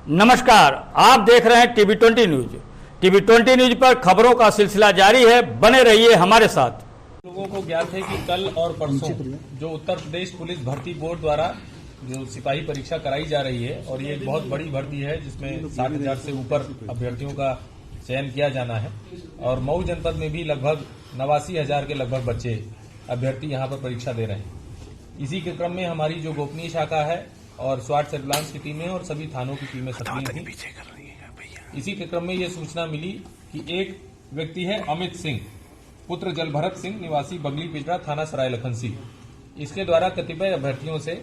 नमस्कार, आप देख रहे हैं टीवी 20 न्यूज। टीवी 20 न्यूज पर खबरों का सिलसिला जारी है, बने रहिए हमारे साथ। लोगों को ज्ञात है कि कल और परसों जो उत्तर प्रदेश पुलिस भर्ती बोर्ड द्वारा जो सिपाही परीक्षा कराई जा रही है और ये एक बहुत बड़ी भर्ती है जिसमें 60,000 से ऊपर अभ्यर्थियों का चयन किया जाना है और मऊ जनपद में भी लगभग 89,000 के लगभग बच्चे अभ्यर्थी यहां पर परीक्षा दे रहे हैं। इसी के क्रम में हमारी जो गोपनीय शाखा है और स्वाट सर्विलांस की टीमें और सभी थानों की टीमें सक्रिय थी। इसी के क्रम में ये सूचना मिली कि एक व्यक्ति है अमित सिंह पुत्र जलभरत सिंह निवासी बगली पिजरा थाना सराय लखनसी, इसके द्वारा कतिपय अभ्यर्थियों से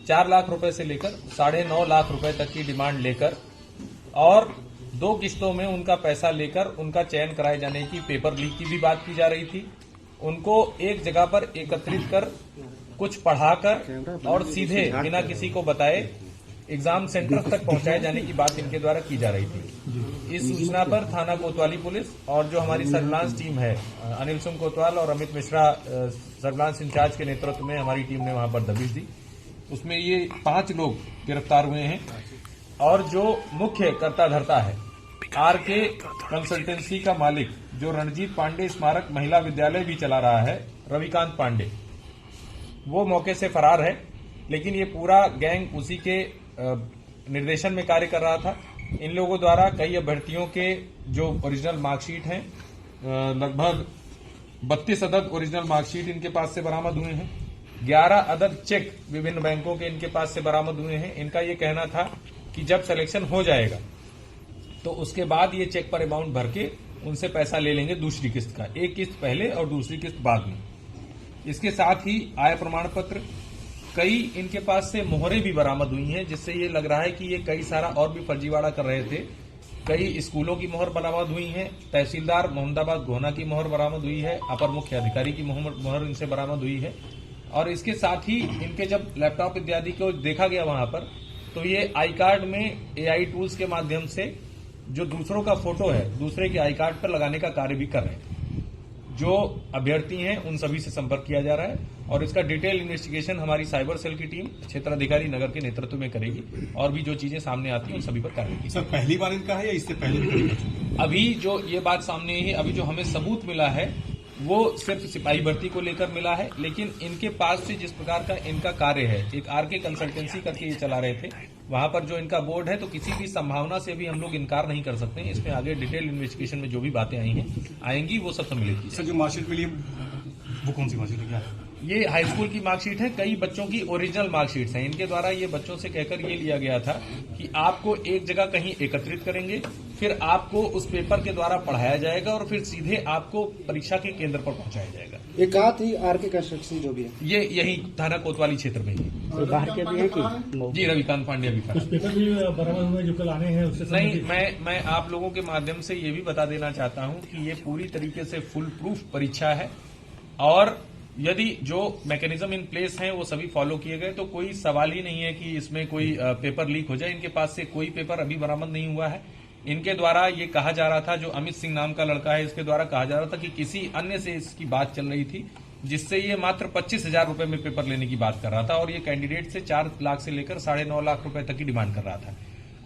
4 लाख रुपए से लेकर 9.5 लाख रुपए तक की डिमांड लेकर और 2 किस्तों में उनका पैसा लेकर उनका चयन कराए जाने की पेपर लीक की भी बात की जा रही थी। उनको एक जगह पर एकत्रित कर कुछ पढ़ाकर और सीधे बिना किसी को बताए एग्जाम सेंटर तक पहुंचाए जाने की बात इनके द्वारा की जा रही थी। इस सूचना पर थाना कोतवाली पुलिस और जो हमारी सर्विलांस टीम है अनिल सिंह कोतवाल और अमित मिश्रा सर्विलांस इंचार्ज के नेतृत्व में हमारी टीम ने वहां पर दबिश दी। उसमें ये 5 लोग गिरफ्तार हुए हैं और जो मुख्य कर्ता धर्ता है आरके कंसल्टेंसी का मालिक जो रणजीत पांडे स्मारक महिला विद्यालय भी चला रहा है रविकांत पांडे, वो मौके से फरार है, लेकिन ये पूरा गैंग उसी के निर्देशन में कार्य कर रहा था। इन लोगों द्वारा कई अभ्यर्थियों के जो ओरिजिनल मार्कशीट हैं लगभग 32 अदद ओरिजिनल मार्कशीट इनके पास से बरामद हुए हैं। 11 अदद चेक विभिन्न बैंकों के इनके पास से बरामद हुए हैं। इनका ये कहना था कि जब सिलेक्शन हो जाएगा तो उसके बाद ये चेक पर अमाउंट भर के उनसे पैसा ले लेंगे दूसरी किस्त का, एक किस्त पहले और दूसरी किस्त बाद में। इसके साथ ही आय प्रमाण पत्र, कई इनके पास से मोहरें भी बरामद हुई हैं, जिससे ये लग रहा है कि ये कई सारा और भी फर्जीवाड़ा कर रहे थे। कई स्कूलों की मोहर बरामद हुई है, तहसीलदार मोहम्मदाबाद गोहना की मोहर बरामद हुई है, अपर मुख्य अधिकारी की मोहर इनसे बरामद हुई है। और इसके साथ ही इनके जब लैपटॉप इत्यादि को देखा गया वहां पर, तो ये आई कार्ड में AI टूल्स के माध्यम से जो दूसरों का फोटो है दूसरे के आई कार्ड पर लगाने का कार्य भी कर रहे थे। जो अभ्यर्थी हैं उन सभी से संपर्क किया जा रहा है और इसका डिटेल इन्वेस्टिगेशन हमारी साइबर सेल की टीम क्षेत्राधिकारी नगर के नेतृत्व में करेगी और भी जो चीजें सामने आती हैं उन सभी पर कार्रवाई की। सर, पहली बार इनका है या इससे पहले? अभी जो ये बात सामने है, अभी जो हमें सबूत मिला है वो सिर्फ सिपाही भर्ती को लेकर मिला है, लेकिन इनके पास से जिस प्रकार का इनका कार्य है, एक आरके कंसल्टेंसी करके ये चला रहे थे, वहां पर जो इनका बोर्ड है, तो किसी भी संभावना से भी हम लोग इनकार नहीं कर सकते हैं। इसमें आगे डिटेल इन्वेस्टिगेशन में जो भी बातें आएंगी वो सब मिलेगी। सर, जो मार्कशीट मिली वो कौन सी मार्कशीट है, क्या है? ये हाई स्कूल की मार्कशीट है, कई बच्चों की ओरिजिनल मार्कशीट्स हैं। इनके द्वारा ये बच्चों से कहकर ये लिया गया था कि आपको एक जगह कहीं एकत्रित करेंगे, फिर आपको उस पेपर के द्वारा पढ़ाया जाएगा और फिर सीधे आपको परीक्षा के केंद्र पर पहुंचाया जाएगा। एक आध ही आरके कंस्ट्रक्शन जो भी है ये यही थाना कोतवाली क्षेत्र में ही। तो बाहर के भी है कि जी, रविकांत पांडे भी कुछ पेपर भी बरामद हुए जो कल आने हैं उससे नहीं। मैं आप लोगों के माध्यम से ये भी बता देना चाहता हूं कि ये पूरी तरीके से फुल प्रूफ परीक्षा है और यदि जो मैकेनिज्म इन प्लेस हैं वो सभी फॉलो किए गए तो कोई सवाल ही नहीं है कि इसमें कोई पेपर लीक हो जाए। इनके पास से कोई पेपर अभी बरामद नहीं हुआ है। इनके द्वारा ये कहा जा रहा था, जो अमित सिंह नाम का लड़का है, इसके द्वारा कहा जा रहा था कि किसी अन्य से इसकी बात चल रही थी, जिससे ये मात्र 25,000 रुपए में पेपर लेने की बात कर रहा था और ये कैंडिडेट से 4 लाख से लेकर 9.5 लाख रुपए तक की डिमांड कर रहा था।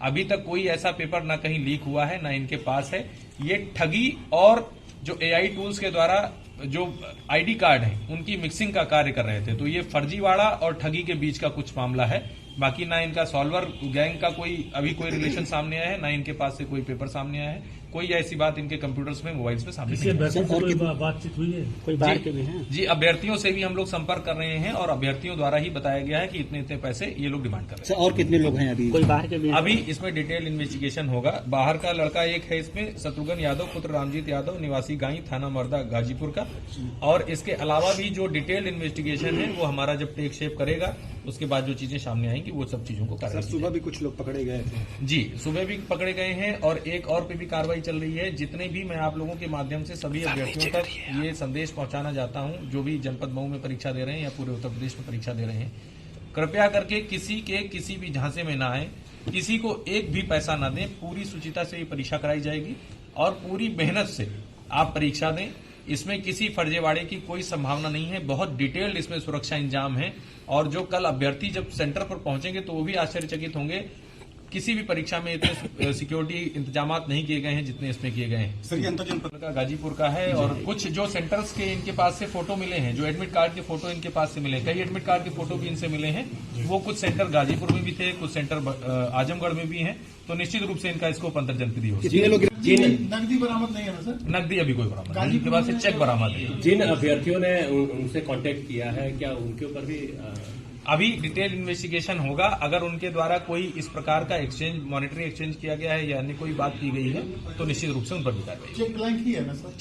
अभी तक कोई ऐसा पेपर ना कहीं लीक हुआ है ना इनके पास है। ये ठगी और जो AI टूल्स के द्वारा जो ID कार्ड है उनकी मिक्सिंग का कार्य कर रहे थे, तो ये फर्जीवाड़ा और ठगी के बीच का कुछ मामला है। बाकी ना इनका सॉल्वर गैंग का अभी कोई रिलेशन सामने आया है, ना इनके पास से कोई पेपर सामने आया है। कोई ऐसी बात इनके कंप्यूटर्स में मोबाइल्स में सामने नहीं कोई बातचीत हुई है? कोई बाहर के भी हैं? जी, अभ्यर्थियों से भी हम लोग संपर्क कर रहे हैं और अभ्यर्थियों द्वारा ही बताया गया है कि इतने इतने पैसे ये लोग डिमांड कर रहे हैं। और कितने लोग हैं अभी? कोई बाहर के भी हैं? अभी इसमें डिटेल इन्वेस्टिगेशन होगा। बाहर का लड़का एक है इसमें, शत्रुघ्न यादव पुत्र रामजीत यादव निवासी गाई थाना मर्दा गाजीपुर का, और इसके अलावा भी जो डिटेल इन्वेस्टिगेशन है वो हमारा जब टेक शेप करेगा उसके बाद जो चीजें सामने आएंगी वो सब चीजों को सर, सुबह भी कुछ लोग पकड़े गए थे? जी, सुबह भी पकड़े गए हैं और एक और पे भी कार्रवाई चल रही है। जितने भी मैं आप लोगों के माध्यम से सभी अभ्यर्थियों तक ये संदेश पहुंचाना चाहता हूं, जो भी जनपद मऊ में परीक्षा दे रहे हैं या पूरे उत्तर प्रदेश में परीक्षा दे रहे हैं, कृपया करके किसी के किसी भी झांसे में ना आए, किसी को एक भी पैसा ना दें। पूरी सुचिता से ये परीक्षा कराई जाएगी और पूरी मेहनत से आप परीक्षा दें। इसमें किसी फर्जीवाड़े की कोई संभावना नहीं है। बहुत डिटेल्ड इसमें सुरक्षा इंतजाम है और जो कल अभ्यर्थी जब सेंटर पर पहुंचेंगे तो वो भी आश्चर्यचकित होंगे। किसी भी परीक्षा में इतने सिक्योरिटी इंतजाम नहीं किए गए हैं जितने इसमें किए गए हैं। सर ये अंतर जनपद का गाजीपुर का है और कुछ जो सेंटर्स के इनके पास से फोटो मिले हैं, जो एडमिट कार्ड के फोटो इनके पास से मिले, कई एडमिट कार्ड के फोटो भी इनसे मिले हैं। वो कुछ सेंटर गाजीपुर में भी थे, कुछ सेंटर आजमगढ़ में भी हैं। तो निश्चित रूप से इनका स्कोप अंतर जनपदीय हो। नकदी बरामद नहीं है ना सर? नकदी अभी कोई बरामद नहीं, इनके पास से चेक बरामद है। जिन अभ्यर्थियों ने उनसे कांटेक्ट किया है, क्या उनके ऊपर भी अभी डिटेल इन्वेस्टिगेशन होगा। अगर उनके द्वारा कोई इस प्रकार का एक्सचेंज, मॉनिटरी एक्सचेंज किया गया है या अन्य कोई बात की गई है तो निश्चित रूप से उन पर भी कार्रवाई। चेक ब्लैंक ही है ना सर?